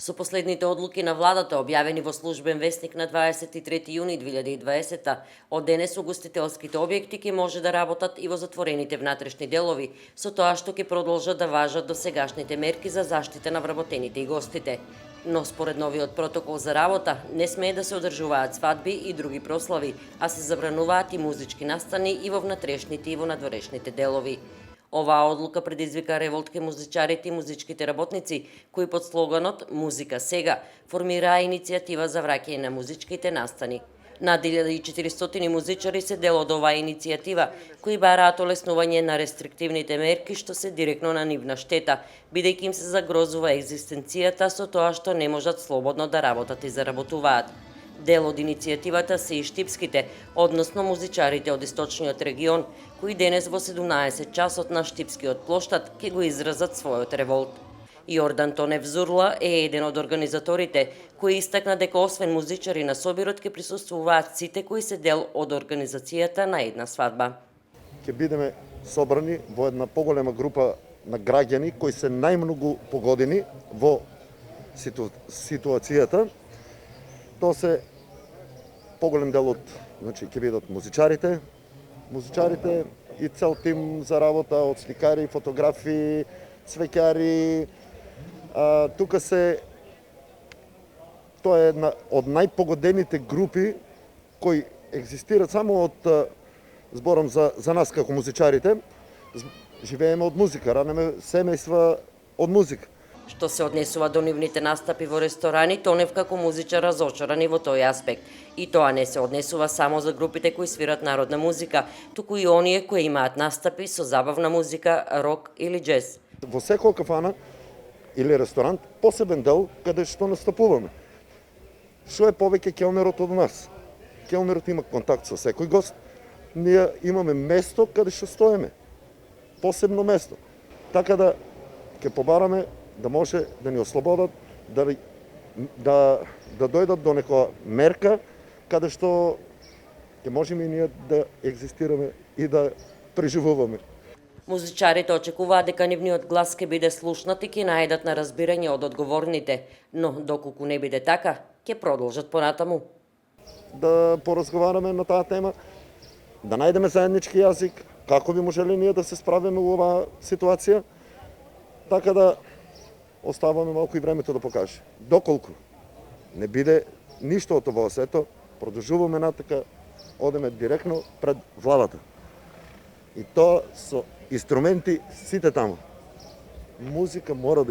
Со последните одлуки на владата, објавени во службен весник на 23 јуни 2020, од денес угостителските објекти ќе може да работат и во затворените внатрешни делови, со тоа што ќе продолжат да важат досегашните мерки за заштита на вработените и гостите. Но според новиот протокол за работа, не смее да се одржуваат свадби и други прослави, а се забрануваат и музички настани и во внатрешните и во надворешните делови. Оваа одлука предизвика револт ке музичарите и музичките работници, кои под слоганот «Музика сега» формираа иницијатива за враќање на музичките настани. Над 1400 музичари се дел од оваа иницијатива, кои бараат олеснување на рестриктивните мерки што се директно на нивна штета, бидејќи им се загрозува екзистенцијата со тоа што не можат слободно да работат и заработуваат. Дел од иницијативата се и штипските, односно музичарите од источниот регион, кои денес во 17 часот на Штипскиот плоштад ќе го изразат својот револт. Јордан Тонев Зурла е еден од организаторите, кој истакна дека освен музичари на собирот ќе присуствуваат сите кои се дел од организацијата на една свадба. Ќе бидеме собрани во една поголема група на граѓани кои се најмногу погодени во ситуацијата. Тоа се поголем дел од, ќе бидат музичарите и цел тим за работа од сликари, фотографи, цвеќари. Тука тоа е една од најпогодените групи кои екзистираат само од зборам за нас како музичарите. Живееме од музика, ранеме семејства од музика. Што се однесува до нивните настапи во ресторани, Тонев како музичар разочаран и во тој аспект. И тоа не се однесува само за групите кои свират народна музика, туку и оние кои имаат настапи со забавна музика, рок или џез. Во секоја кафана или ресторант посебен дел каде што настапуваме. Што е повеќе келнерот од нас? Келнерот има контакт со секој гост. Ние имаме место каде што стоеме. Посебно место. Така да ќе побараме да може да ни ослободат, да дојдат до некоја мерка каде што ќе можеме и ние да екзистираме и да преживуваме. Музичарите очекуваат дека нивниот глас ќе биде слушнат и ќе најдат на разбирање од одговорните, но доколку не биде така, ќе продолжат понатаму. Да поразговараме на таа тема, да најдеме заеднички јазик, како би можеле ние да се справиме во оваа ситуација, така да оставаме малку и времето да покаже. Доколку не биде ништо од ова сето, продолжуваме натака, одеме директно пред владата. И тоа со инструменти сите таму. Музика мора да